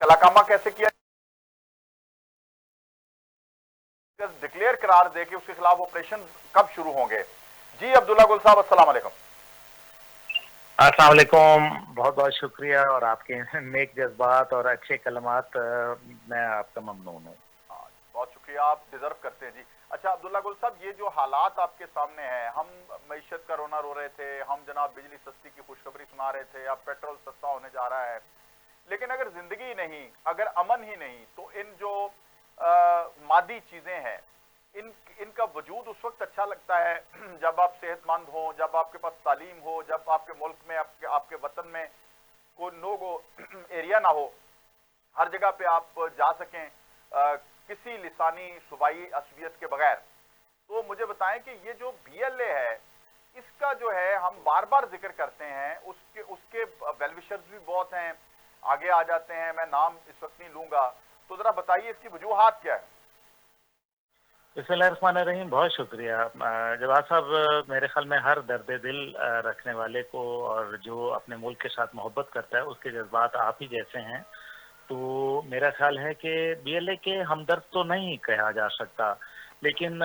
कलाकामा कैसे किया, डिक्लेयर करार दे कि उसके खिलाफ ऑपरेशन कब शुरू होंगे। जी अब्दुल्ला गुल साहब, अस्सलाम वालेकुम। अस्सलाम वालेकुम, बहुत बहुत शुक्रिया और आपके नेक जज्बात और अच्छे कलमात, मैं आपका ममनून हूँ। बहुत शुक्रिया, आप डिजर्व करते हैं जी। अच्छा अब्दुल्ला गुल साहब, ये जो हालात आपके सामने हैं, हम मईशत का रोना रो रहे थे, हम जनाब बिजली सस्ती की खुशखबरी सुना रहे थे, अब पेट्रोल सस्ता होने जा रहा है, लेकिन अगर जिंदगी नहीं, अगर अमन ही नहीं, तो इन जो मादी चीजें हैं, इनका वजूद उस वक्त अच्छा लगता है जब आप सेहतमंद हो, जब आपके पास तालीम हो, जब आपके मुल्क में, आपके वतन में कोई नो गो एरिया ना हो, हर जगह पे आप जा सकें किसी लिसानी सूबाई असबियत के बगैर। तो मुझे बताएं कि ये जो बीएलए है, इसका जो है हम बार बार जिक्र करते हैं, उसके उसके वेलविशर्स भी बहुत हैं, आगे आ जाते हैं, मैं नाम इस वक्त नहीं लूंगा, तो जरा बताइए इसकी वजूहात क्या है। बिस्मिल्लाहिर्रहमानिर्रहीम, बहुत शुक्रिया जवाब साहब। मेरे ख्याल में हर दर्द दिल रखने वाले को और जो अपने मुल्क के साथ मोहब्बत करता है उसके जज्बात आप ही जैसे हैं। तो मेरा ख्याल है कि बीएलए के हमदर्द तो नहीं कहा जा सकता, लेकिन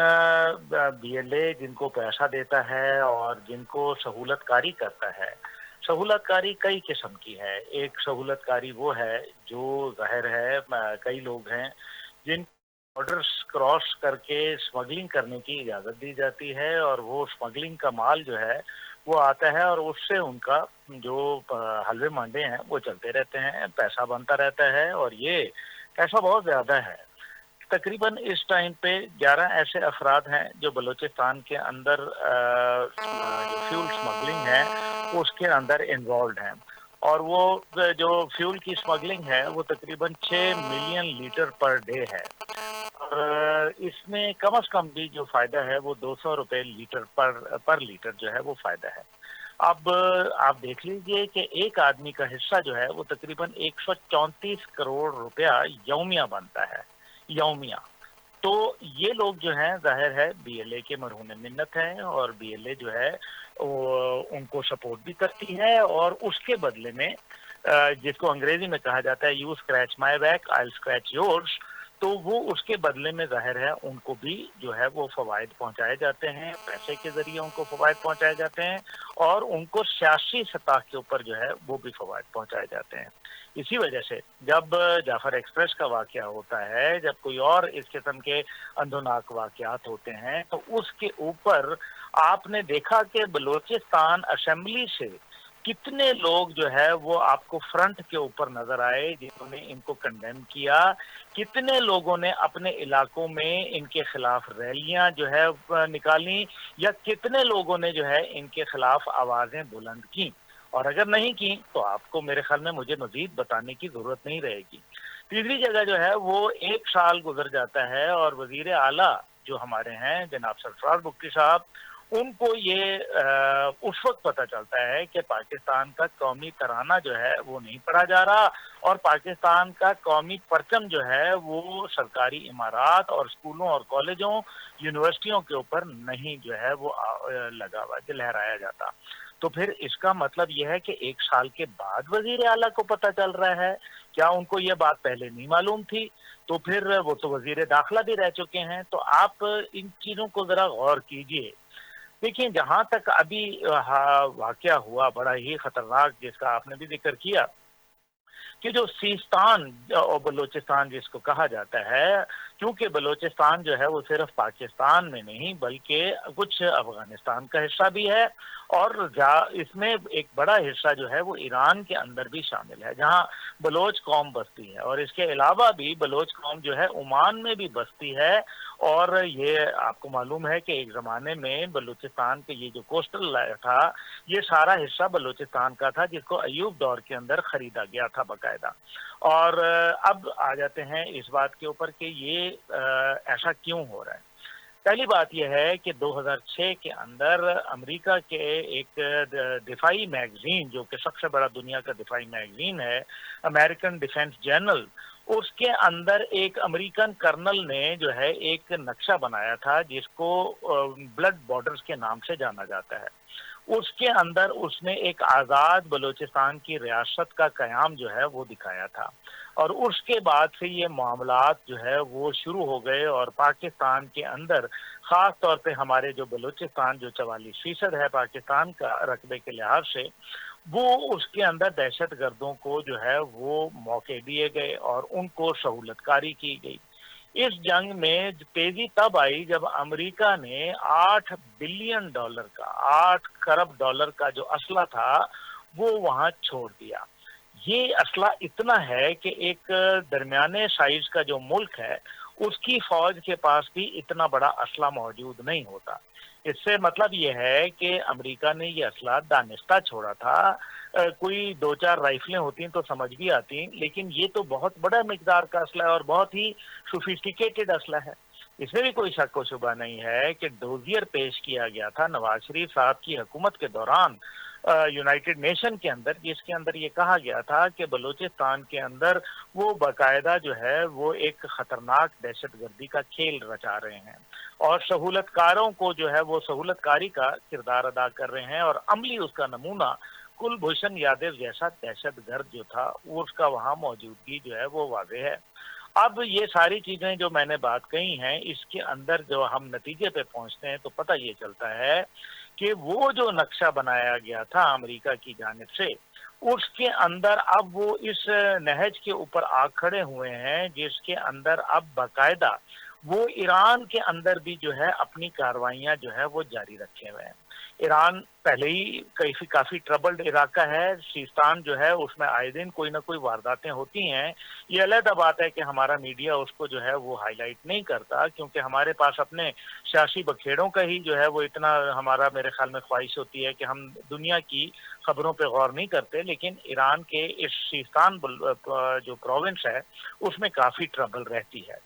बीएलए जिनको पैसा देता है और जिनको सहूलतकारी करता है, सहूलतकारी कई किस्म की है। एक सहूलतकारी वो है जो जाहिर है कई लोग हैं जिन बॉर्डर्स क्रॉस करके स्मगलिंग करने की इजाज़त दी जाती है और वो स्मगलिंग का माल जो है वो आता है और उससे उनका जो हलवे मांडे हैं वो चलते रहते हैं, पैसा बनता रहता है और ये पैसा बहुत ज़्यादा है। तकरीबन इस टाइम पे 11 ऐसे अफराद हैं जो बलूचिस्तान के अंदर जो फ्यूल स्मगलिंग है उसके अंदर इन्वॉल्व हैं और वो जो फ्यूल की स्मगलिंग है वो तकरीबन 6 मिलियन लीटर पर डे है और इसमें कम से कम भी जो फायदा है वो 200 रुपए लीटर पर लीटर जो है वो फायदा है। अब आप देख लीजिए कि एक आदमी का हिस्सा जो है वो तकरीबन 134 करोड़ रुपया यौमिया बनता है, यौमिया। तो ये लोग जो हैं जाहिर है बीएलए के मरहून मिन्नत हैं और बीएलए जो है वो उनको सपोर्ट भी करती है और उसके बदले में जिसको अंग्रेजी में कहा जाता है you scratch my back I scratch yours, तो वो उसके बदले में जाहिर है उनको भी जो है वो फवायद पहुंचाए जाते हैं, पैसे के जरिए उनको फवायद पहुंचाए जाते हैं और उनको सियासी सतह के ऊपर जो है वो भी फवायद पहुंचाए जाते हैं। इसी वजह से जब जाफर एक्सप्रेस का वाकया होता है, जब कोई और इस किस्म के अंधोनाक वाकयात होते हैं, तो उसके ऊपर आपने देखा कि बलूचिस्तान असेंबली से कितने लोग जो है वो आपको फ्रंट के ऊपर नजर आए जिन्होंने इनको कंडेम किया, कितने लोगों ने अपने इलाकों में इनके खिलाफ रैलियां जो है निकाली या कितने लोगों ने जो है इनके खिलाफ आवाजें बुलंद की। और अगर नहीं की तो आपको मेरे ख्याल में मुझे मजीद बताने की जरूरत नहीं रहेगी। तीसरी जगह जो है वो एक साल गुजर जाता है और वजीर आला जो हमारे हैं जनाब सरफराज बुक्टी साहब, उनको ये उस वक्त पता चलता है कि पाकिस्तान का कौमी तराना जो है वो नहीं पढ़ा जा रहा और पाकिस्तान का कौमी परचम जो है वो सरकारी इमारत और स्कूलों और कॉलेजों यूनिवर्सिटियों के ऊपर नहीं जो है वो लगा हुआ लहराया जाता। तो फिर इसका मतलब यह है कि एक साल के बाद वजीर आला को पता चल रहा है, क्या उनको यह बात पहले नहीं मालूम थी? तो फिर वो तो वजीर दाखिला भी रह चुके हैं। तो आप इन चीजों को जरा गौर कीजिए। देखिए जहां तक अभी वाकया हुआ बड़ा ही खतरनाक जिसका आपने भी जिक्र किया कि जो सीस्तान और बलूचिस्तान जिसको कहा जाता है, क्योंकि बलूचिस्तान जो है वो सिर्फ पाकिस्तान में नहीं बल्कि कुछ अफगानिस्तान का हिस्सा भी है और इसमें एक बड़ा हिस्सा जो है वो ईरान के अंदर भी शामिल है जहां बलोच कौम बसती है और इसके अलावा भी बलोच कौम जो है ओमान में भी बसती है। और ये आपको मालूम है कि एक ज़माने में बलूचिस्तान के ये जो कोस्टल था ये सारा हिस्सा बलूचिस्तान का था जिसको अयूब दौर के अंदर खरीदा गया था बाकायदा। और अब आ जाते हैं इस बात के ऊपर कि ये ऐसा क्यों हो रहा है। पहली बात यह है कि 2006 के अंदर अमेरिका के एक दिफाई मैगजीन जो कि सबसे बड़ा दुनिया का दिफाई मैगजीन है, अमेरिकन डिफेंस जर्नल, उसके अंदर एक अमेरिकन कर्नल ने जो है एक नक्शा बनाया था जिसको ब्लड बॉर्डर्स के नाम से जाना जाता है। उसके अंदर उसने एक आज़ाद बलूचिस्तान की रियासत का क़याम जो है वो दिखाया था, और उसके बाद से ये मामलात जो है वो शुरू हो गए, और पाकिस्तान के अंदर ख़ास तौर पे हमारे जो बलूचिस्तान जो 44% है पाकिस्तान का रकबे के लिहाज से, वो उसके अंदर दहशत गर्दों को जो है वो मौके दिए गए और उनको सहूलतकारी की गई। इस जंग में तेजी तब आई जब अमेरिका ने $8 बिलियन का, $8 खरब का जो असला था वो वहां छोड़ दिया। ये असला इतना है कि एक दरमियाने साइज का जो मुल्क है उसकी फौज के पास भी इतना बड़ा असला मौजूद नहीं होता। इससे मतलब ये है कि अमेरिका ने ये असला दानिस्ता छोड़ा था। कोई 2-4 राइफलें होती तो समझ भी आती, लेकिन ये तो बहुत बड़ा मिकदार का असला है और बहुत ही सोफिस्टिकेटेड असला है। इसमें भी कोई शक व शुबा नहीं है कि डोजियर पेश किया गया था नवाज शरीफ साहब की हुकूमत के दौरान यूनाइटेड नेशन के अंदर, जिसके अंदर ये कहा गया था कि बलूचिस्तान के अंदर वो बाकायदा जो है वो एक खतरनाक दहशतगर्दी का खेल रचा रहे हैं और सहूलतकारों को जो है वो सहूलतकारी का किरदार अदा कर रहे हैं, और अमली उसका नमूना कुलभूषण यादव जैसा दहशतगर्द जो था उसका वहाँ मौजूदगी जो है वो वाज़ेह है। अब ये सारी चीजें जो मैंने बात कही हैं, इसके अंदर जो हम नतीजे पे पहुंचते हैं तो पता ये चलता है कि वो जो नक्शा बनाया गया था अमेरिका की जानिब से, उसके अंदर अब वो इस नहज के ऊपर आ खड़े हुए हैं जिसके अंदर अब बाकायदा वो ईरान के अंदर भी जो है अपनी कार्रवाइयां जो है वो जारी रखे हुए हैं। ईरान पहले ही काफी ट्रबल्ड इलाका है, सिस्तान जो है उसमें आए दिन कोई ना कोई वारदातें होती हैं। ये अलग बात है कि हमारा मीडिया उसको जो है वो हाईलाइट नहीं करता, क्योंकि हमारे पास अपने सियासी बखेड़ों का ही जो है वो इतना हमारा मेरे ख्याल में ख्वाहिश होती है कि हम दुनिया की खबरों पे गौर नहीं करते। लेकिन ईरान के इस सिस्तान जो प्रोविंस है उसमें काफी ट्रबल रहती है।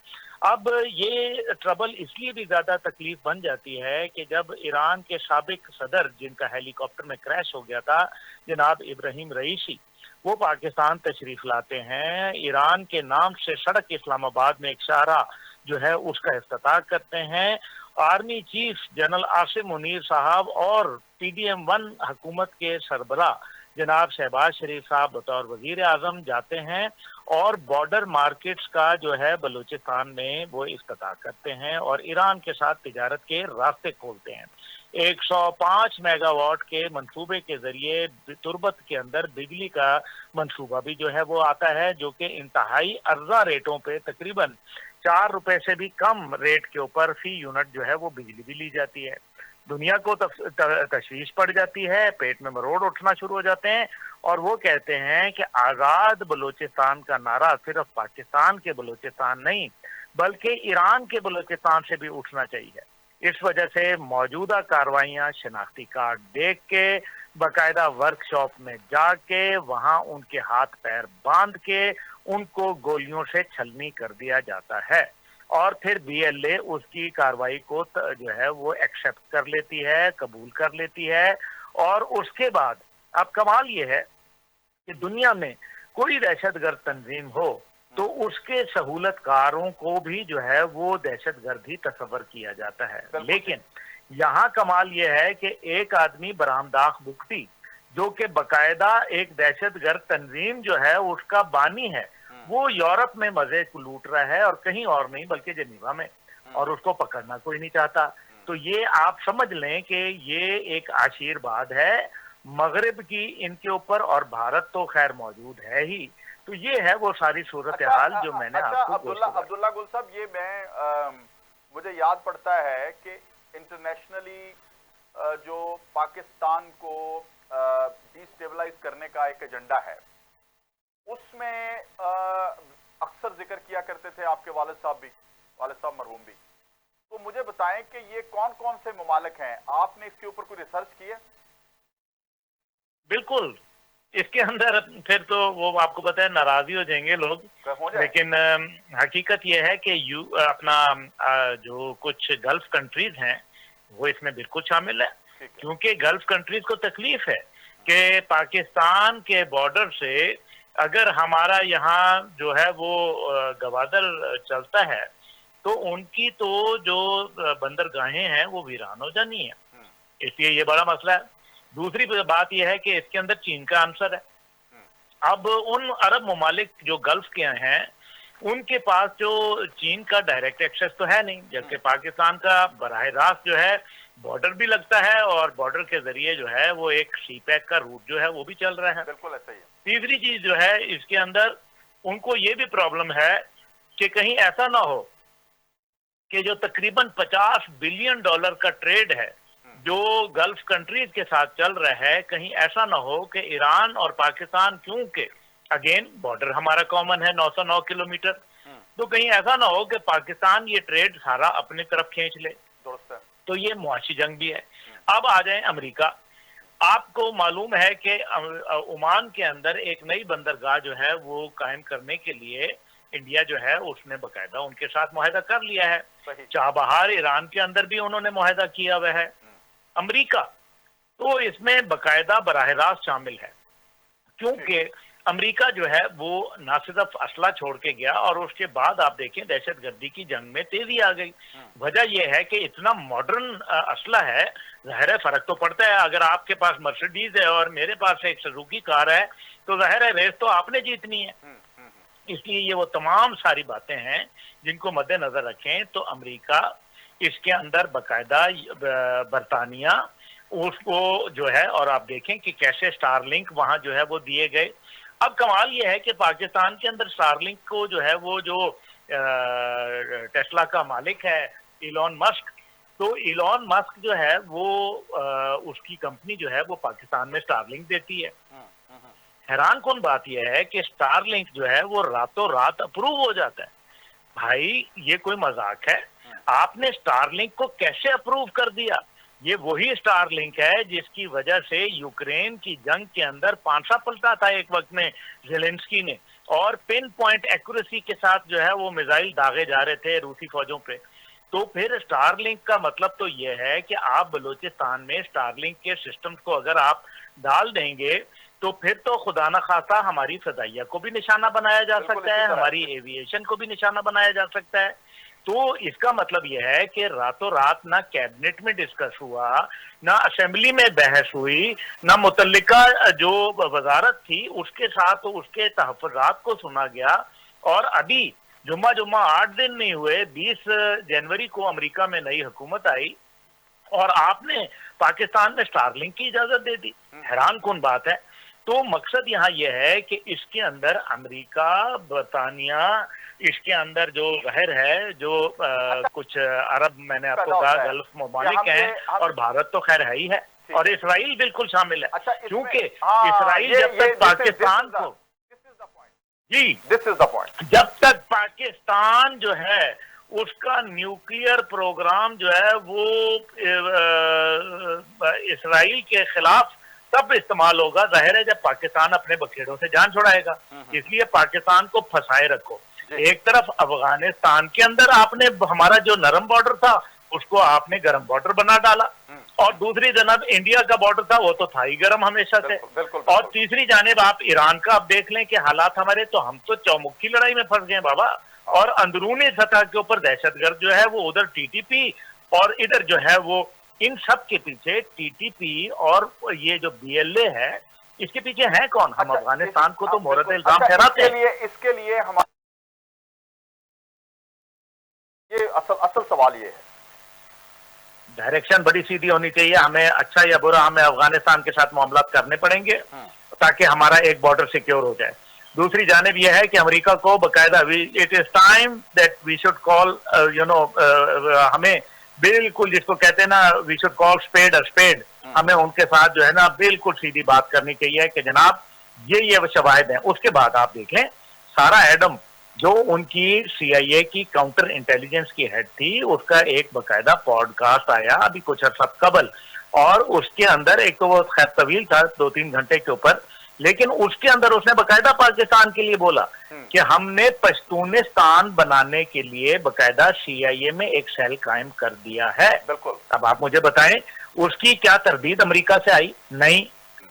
अब ये ट्रबल इसलिए भी ज्यादा तकलीफ बन जाती है कि जब ईरान के साबिक सदर, जिनका हेलीकॉप्टर में क्रैश हो गया था, जनाब इब्राहिम रईसी, वो पाकिस्तान तशरीफ लाते हैं, ईरान के नाम से सड़क इस्लामाबाद में एक शाहरा जो है उसका इफ्तिताह करते हैं। Army chief general Asim Munir साहब और PDM-1 हुकूमत के सरबराह जनाब शहबाज शरीफ साहब बतौर वजीर आजम जाते हैं और बॉर्डर मार्केट्स का जो है बलूचिस्तान में वो इफ्तिताह करते हैं और ईरान के साथ तिजारत के रास्ते खोलते हैं। 105 मेगावाट के मंसूबे के जरिए तुर्बत के अंदर बिजली का मंसूबा भी जो है वो आता है, जो कि इंतहाई अर्जा रेटों पे तकरीबन ₹4 से भी कम रेट के ऊपर फी यूनिट जो है वो बिजली भी ली जाती है। दुनिया को तशवीश पड़ जाती है, पेट में मरोड़ उठना शुरू हो जाते हैं और वो कहते हैं कि आज़ाद बलूचिस्तान का नारा सिर्फ पाकिस्तान के बलूचिस्तान नहीं बल्कि ईरान के बलूचिस्तान से भी उठना चाहिए। इस वजह से मौजूदा कार्रवाइयां शनाख्ती कार्ड देख के, बाकायदा वर्कशॉप में जाके, वहां उनके हाथ पैर बांध के उनको गोलियों से छलनी कर दिया जाता है और फिर BLA उसकी कार्रवाई को जो है वो एक्सेप्ट कर लेती है, कबूल कर लेती है। और उसके बाद अब कमाल ये है कि दुनिया में कोई दहशतगर्द तंजीम हो तो उसके सहूलतकारों को भी जो है वो दहशतगर्द ही तस्वर किया जाता है। लेकिन यहाँ कमाल ये है कि एक आदमी बरामदाख बुख्ती, जो कि बकायदा एक दहशतगर्द तंजीम जो है उसका बानी है, वो यूरोप में मजे को लूट रहा है और कहीं और नहीं बल्कि जेनीवा में, और उसको पकड़ना कोई नहीं चाहता। तो ये आप समझ लें कि ये एक आशीर्वाद है मगरिब की इनके ऊपर, और भारत तो खैर मौजूद है ही। तो ये है वो सारी सूरत हाल जो मैंने आपको अब्दुल्ला गुल साहब, ये मुझे याद पड़ता है कि इंटरनेशनली जो पाकिस्तान को डिस्टेबलाइज करने का एक एजेंडा है, उसमें अक्सर जिक्र किया करते थे आपके वालिद साहब मरहूम भी। तो मुझे बताएं कि ये कौन कौन से ममालिक हैं, आपने इसके ऊपर कोई रिसर्च की है? बिल्कुल, इसके अंदर फिर तो वो आपको पता है नाराजी हो जाएंगे लोग, लेकिन हकीकत ये है कि अपना जो कुछ गल्फ कंट्रीज हैं वो इसमें बिल्कुल शामिल है, क्योंकि गल्फ कंट्रीज को तकलीफ है कि पाकिस्तान के बॉर्डर से اگر ہمارا یہاں جو ہے وہ گوادر چلتا ہے تو ان کی تو جو بندرگاہیں ہیں وہ ویران ہو جانی ہیں، اس لیے یہ بڑا مسئلہ ہے۔ دوسری بات یہ ہے کہ اس کے اندر چین کا عنصر ہے۔ اب ان عرب ممالک جو گلف کے ہیں ان کے پاس جو چین کا ڈائریکٹ ایکسس تو ہے نہیں، جبکہ پاکستان کا براہ راست جو ہے بارڈر بھی لگتا ہے اور بارڈر کے ذریعے جو ہے وہ ایک سی پیک کا روٹ جو ہے وہ بھی چل رہا ہے۔ بالکل ایسا ہی ہے۔ تیسری چیز جو ہے اس کے اندر ان کو یہ بھی پرابلم ہے کہ کہیں ایسا نہ ہو کہ جو تقریباً $50 بلین کا ٹریڈ ہے جو گلف کنٹریز کے ساتھ چل رہا ہے، کہیں ایسا نہ ہو کہ ایران اور پاکستان، کیونکہ اگین بارڈر ہمارا کامن ہے 909 کلومیٹر، تو کہیں ایسا نہ ہو کہ پاکستان یہ ٹریڈ سارا اپنی طرف کھینچ لے، درست ہے۔ تو یہ معاشی جنگ بھی ہے۔ اب آ جائیں امریکہ۔ آپ کو معلوم ہے کہ عمان کے اندر ایک نئی بندرگاہ جو ہے وہ قائم کرنے کے لیے انڈیا جو ہے اس نے باقاعدہ ان کے ساتھ معاہدہ کر لیا ہے۔ چابہار ایران کے اندر بھی انہوں نے معاہدہ کیا ہوا ہے۔ امریکہ تو اس میں باقاعدہ براہ راست شامل ہے، کیونکہ امریکہ جو ہے وہ نہ صرف اسلحہ چھوڑ کے گیا اور اس کے بعد آپ دیکھیں دہشت گردی کی جنگ میں تیزی آ گئی۔ وجہ یہ ہے کہ اتنا ماڈرن اسلحہ ہے، ظاہر ہے فرق تو پڑتا ہے۔ اگر آپ کے پاس مرسیڈیز ہے اور میرے پاس ایک سزوکی کار ہے تو ظاہر ہے ریس تو آپ نے جیتنی ہے۔ اس لیے یہ وہ تمام ساری باتیں ہیں جن کو مد نظر رکھیں تو امریکہ اس کے اندر باقاعدہ برطانیہ اس کو جو ہے، اور آپ دیکھیں کہ کیسے سٹار لنک وہاں جو ہے وہ دیے گئے۔ اب کمال یہ ہے کہ پاکستان کے اندر سٹار لنک کو جو ہے وہ جو ٹیسلا کا مالک ہے ایلون مسک، تو ایلون مسک جو ہے وہ اس کی کمپنی جو ہے وہ پاکستان میں سٹار لنک دیتی ہے۔ حیران کن بات یہ ہے کہ سٹار لنک جو ہے وہ راتوں رات اپروو ہو جاتا ہے۔ بھائی یہ کوئی مذاق ہے؟ آپ نے سٹار لنک کو کیسے اپروو کر دیا؟ یہ وہی سٹار لنک ہے جس کی وجہ سے یوکرین کی جنگ کے اندر پانسا پلٹا تھا ایک وقت میں زیلنسکی نے، اور پن پوائنٹ ایکوریسی کے ساتھ جو ہے وہ میزائل داغے جا رہے تھے روسی فوجوں پہ۔ تو پھر سٹار لنک کا مطلب تو یہ ہے کہ آپ بلوچستان میں سٹار لنک کے سسٹمز کو اگر آپ ڈال دیں گے تو پھر تو خدا نہ خواستہ ہماری فضائیہ کو بھی نشانہ بنایا جا سکتا ہے، ہماری ایوییشن کو بھی نشانہ بنایا جا سکتا ہے۔ تو اس کا مطلب یہ ہے کہ راتوں رات نہ کیبنٹ میں ڈسکس ہوا، نہ اسمبلی میں بحث ہوئی، نہ متعلقہ جو وزارت تھی اس کے ساتھ اس کے تحفظات کو سنا گیا، اور ابھی جمعہ 8 دن نہیں ہوئے، 20 جنوری کو امریکہ میں نئی حکومت آئی اور آپ نے پاکستان میں سٹار لنک کی اجازت دے دی۔ حیران کن بات ہے۔ تو مقصد یہاں یہ ہے کہ اس کے اندر امریکہ، برطانیہ، اس کے اندر جو ظاہر ہے جو کچھ عرب میں نے آپ کو کہا گلف ممالک ہیں، اور بھارت تو خیر ہے ہی ہے، اور اسرائیل بالکل شامل ہے، کیونکہ اسرائیل جب تک پاکستان کو جب تک پاکستان جو ہے اس کا نیوکلیئر پروگرام جو ہے وہ اسرائیل کے خلاف تب استعمال ہوگا، ظاہر ہے جب پاکستان اپنے بکھیڑوں سے جان چھڑائے گا۔ اس لیے پاکستان کو پھنسائے رکھو۔ ایک طرف افغانستان کے اندر آپ نے ہمارا جو نرم بارڈر تھا اس کو آپ نے گرم بارڈر بنا ڈالا، اور دوسری جانب انڈیا کا بارڈر تھا وہ تو تھا ہی گرم ہمیشہ سے، اور تیسری جانب آپ ایران کا اب دیکھ لیں کہ حالات ہمارے، تو ہم تو چومکھی لڑائی میں پھنس گئے بابا۔ اور اندرونی سطح کے اوپر دہشت گرد جو ہے وہ ادھر ٹی ٹی پی اور ادھر جو ہے وہ، ان سب کے پیچھے ٹی ٹی پی اور یہ جو بی ایل اے ہے اس کے پیچھے ہیں کون؟ ہم افغانستان کو تو مورد الزام ٹھہراتے ہیں۔ اس کے لیے ہمارا یہ اصل سوال یہ ہے، ڈائریکشن بڑی سیدھی ہونی چاہیے، ہمیں اچھا یا برا ہمیں افغانستان کے ساتھ معاملات کرنے پڑیں گے تاکہ ہمارا ایک بارڈر سیکیور ہو جائے۔ دوسری جانب یہ ہے کہ امریکہ کو باقاعدہ it is time that we should call ہمیں بالکل جس کو کہتے ہیں نا we should call spade a spade, ہمیں ان کے ساتھ جو ہے نا بالکل سیدھی بات کرنی چاہیے کہ جناب یہ شواہد ہیں۔ اس کے بعد آپ دیکھ لیں سارا ایڈم جو ان کی سی آئی اے کی کاؤنٹر انٹیلیجنس کی ہیڈ تھی، اس کا ایک باقاعدہ پوڈ کاسٹ آیا ابھی کچھ عرصہ قبل، اور اس کے اندر ایک تو وہ خیر طویل تھا 2-3 گھنٹے کے اوپر، لیکن اس کے اندر اس نے باقاعدہ پاکستان کے لیے بولا کہ ہم نے پشتونستان بنانے کے لیے باقاعدہ سی آئی اے میں ایک سیل قائم کر دیا ہے۔ بالکل۔ اب آپ مجھے بتائیں اس کی کیا تردید امریکہ سے آئی؟ نہیں۔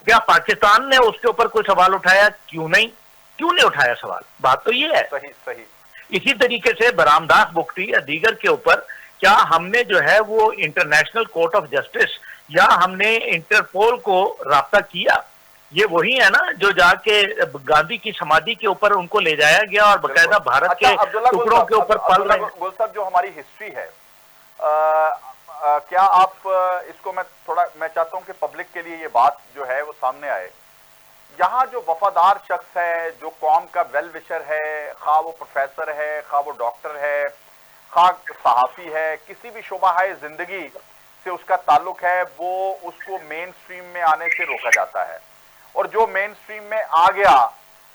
کیا پاکستان نے اس کے اوپر کوئی سوال اٹھایا؟ کیوں نہیں؟ क्यों नहीं उठाया सवाल? बात तो ये है। सही सही। इसी तरीके से बरामदाख बुख्ती या दीगर के ऊपर क्या हमने जो है वो इंटरनेशनल कोर्ट ऑफ जस्टिस या हमने इंटरपोल को राब्ता किया? ये वही है ना जो जाके गांधी की समाधि के ऊपर उनको ले जाया गया और बकायदा भारत के टुकड़ों के ऊपर पल रहे हैं। गुल साहब, जो हमारी हिस्ट्री है, क्या आप इसको मैं चाहता हूं कि पब्लिक के लिए ये बात जो है वो सामने आए। यहाँ जो वफादार शख्स है, जो कौम का वेल विशर है, खा वो प्रोफेसर है, खा वो डॉक्टर है, खा सहाफी है, किसी भी शोबाहाए जिंदगी से उसका ताल्लुक है, वो उसको मेन स्ट्रीम में आने से रोका जाता है। और जो मेन स्ट्रीम में आ गया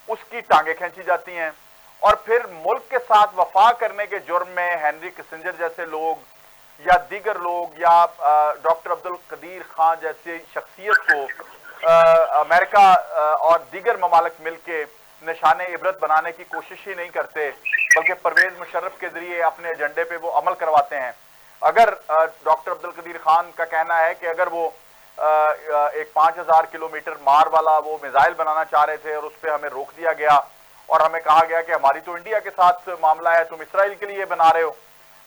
उसकी टांगें खींची जाती हैं, और फिर मुल्क के साथ वफा करने के जुर्म में हेनरी किसिंजर जैसे लोग या दीगर लोग या डॉक्टर अब्दुल कदीर खान जैसी शख्सियत को अमेरिका और दीगर ममालिक मिलके निशाने इबरत बनाने की कोशिश ही नहीं करते, बल्कि परवेज मुशर्रफ के जरिए अपने एजेंडे पे वो अमल करवाते हैं। अगर डॉक्टर अब्दुल कदीर खान का कहना है कि अगर वो एक 5000 किलोमीटर मार वाला वो मिसाइल बनाना चाह रहे थे और उस पर हमें रोक दिया गया और हमें कहा गया कि हमारी तो इंडिया के साथ मामला है, तुम इसराइल के लिए बना रहे हो,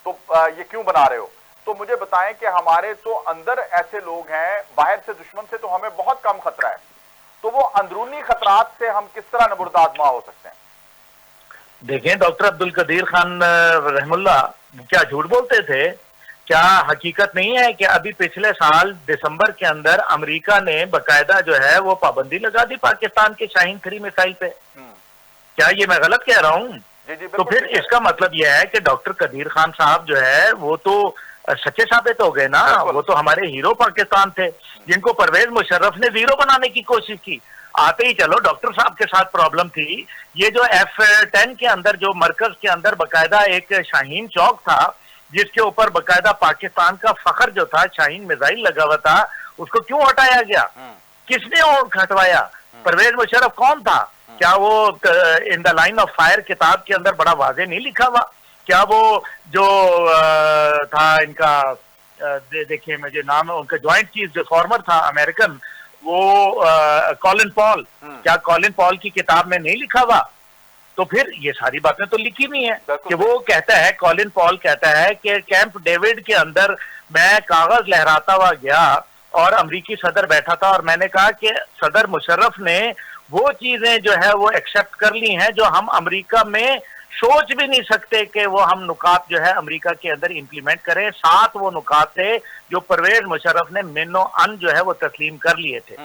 तो ये क्यों बना रहे हो? तो मुझे बताएं कि हमारे तो अंदर ऐसे लोग हैं, बाहर से दुश्मन से तो हमें बहुत कम खतरा है, तो वो अंदरूनी खतरात से हम किस तरह नबुर्दाजमा हो सकते हैं? देखें, डॉक्टर अब्दुल कदीर खान रहमुल्लाह क्या झूठ बोलते थे? क्या हकीकत नहीं है कि अभी पिछले साल दिसंबर के अंदर अमेरिका ने बकायदा जो है वो पाबंदी लगा दी पाकिस्तान के शाहीन 3 मिसाइल पे? क्या ये मैं गलत कह रहा हूँ? तो फिर इसका मतलब यह है कि डॉक्टर कदीर खान साहब जो है वो तो सच्चे साबित हो गए ना। वो तो हमारे हीरो पाकिस्तान थे जिनको परवेज मुशर्रफ ने जीरो बनाने की कोशिश की। आते ही चलो डॉक्टर साहब के साथ प्रॉब्लम थी। ये जो F-10 के अंदर जो मरकज के अंदर बकायदा एक शाहीन चौक था जिसके ऊपर बकायदा पाकिस्तान का फखर जो था शाहीन मिसाइल लगा हुआ था, उसको क्यों हटाया गया? किसने हटवाया? परवेज मुशर्रफ कौन था? क्या वो in the line of fire किताब के अंदर बड़ा वाजे नहीं लिखा हुआ? क्या वो जो था इनका देखिए मुझे नाम है उनका जॉइंट चीफ जो फॉर्मर था अमेरिकन, वो कॉलिन पॉल, क्या कॉलिन पॉल की किताब में नहीं लिखा हुआ? तो फिर ये सारी बातें तो लिखी हुई हैं कि वो कहता है, कॉलिन पॉल कहता है कि कैंप डेविड के अंदर मैं कागज लहराता हुआ गया और अमरीकी सदर बैठा था और मैंने कहा कि सदर मुशर्रफ ने वो चीजें जो है वो एक्सेप्ट कर ली हैं जो हम अमेरिका में सोच भी नहीं सकते कि वो हम नुकात जो है अमेरिका के अंदर इंप्लीमेंट करें। 7 वो नुकात थे जो परवेज मुशर्रफ ने मिनो अन जो है वो तस्लीम कर लिए थे।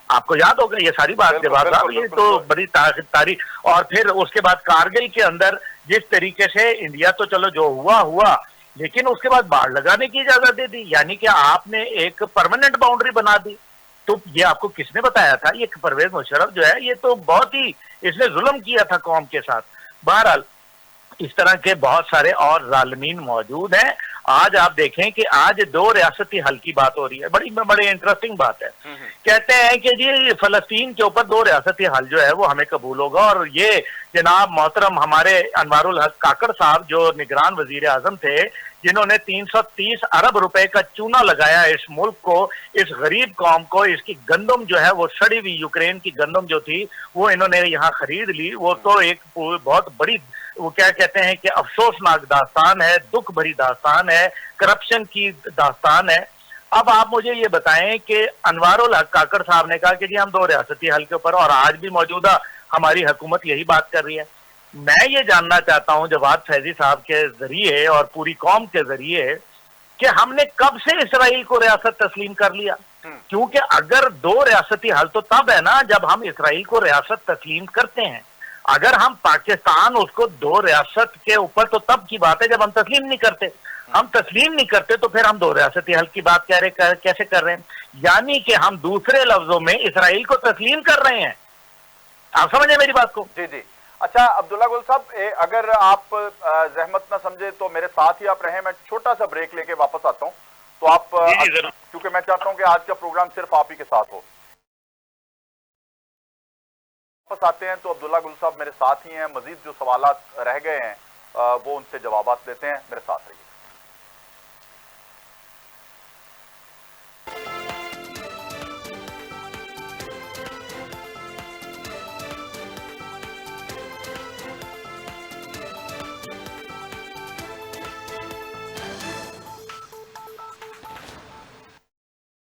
आपको याद होगा ये सारी बात के बाद ये तो बड़ी तारीख। और फिर उसके बाद कारगिल के अंदर जिस तरीके से इंडिया तो चलो जो हुआ हुआ, लेकिन उसके बाद बाढ़ लगाने की इजाजत दे दी, यानी कि आपने एक परमानेंट बाउंड्री बना दी। तो ये आपको किसने बताया था? ये परवेज मुशर्रफ जो है ये तो बहुत ही इसने जुल्म किया था कौम के साथ। बहरहाल इस तरह के बहुत सारे और जालिमीन मौजूद हैं। आज आप देखें कि आज 2 रियासती हल की बात हो रही है, बड़ी इंटरेस्टिंग बात है। कहते हैं कि जी फलस्तीन के ऊपर 2 रियासती हल जो है वो हमें कबूल होगा, और ये जनाब मोहतरम हमारे अनवारुल हक काकड़ साहब जो निगरान वजीर आजम थे, जिन्होंने 330 अरब रुपए का चूना लगाया इस मुल्क को, इस गरीब कौम को, इसकी गंदम जो है वो सड़ी हुई यूक्रेन की गंदम जो थी वो इन्होंने यहाँ खरीद ली। वो तो एक बहुत बड़ी वो क्या कहते हैं कि अफसोसनाक दास्तान है, दुख भरी दास्तान है, करप्शन की दास्तान है। अब आप मुझे ये बताएं कि अनवारुल हक काकड़ साहब ने कहा कि जी हम 2 रियासती हल के ऊपर, और आज भी मौजूदा हमारी हुकूमत यही बात कर रही है। मैं ये जानना चाहता हूं जवाद फैजी साहब के जरिए और पूरी कौम के जरिए कि हमने कब से इसराइल को रियासत तस्लीम कर लिया? क्योंकि अगर 2 रियासती हल तो तब है ना जब हम इसराइल को रियासत तस्लीम करते हैं। अगर हम पाकिस्तान उसको 2 रियासत के ऊपर तो तब की बात है जब हम तस्लीम नहीं करते। हम तस्लीम नहीं करते तो फिर हम 2 रियासती हल की बात कैसे कर रहे हैं? यानी कि हम दूसरे लफ्जों में इसराइल को तस्लीम कर रहे हैं। आप समझे मेरी बात को? जी जी। अच्छा अब्दुल्ला गुल साहब, अगर आप जहमत ना समझे तो मेरे साथ ही आप रहें, मैं छोटा सा ब्रेक लेके वापस आता हूं। तो आप क्योंकि मैं चाहता हूं कि आज का प्रोग्राम सिर्फ आप ही के साथ हो। वापस आते हैं तो अब्दुल्ला गुल साहब मेरे साथ ही हैं। मजीद जो सवालात रह गए हैं वो उनसे जवाबात देते हैं। मेरे साथ रहिए।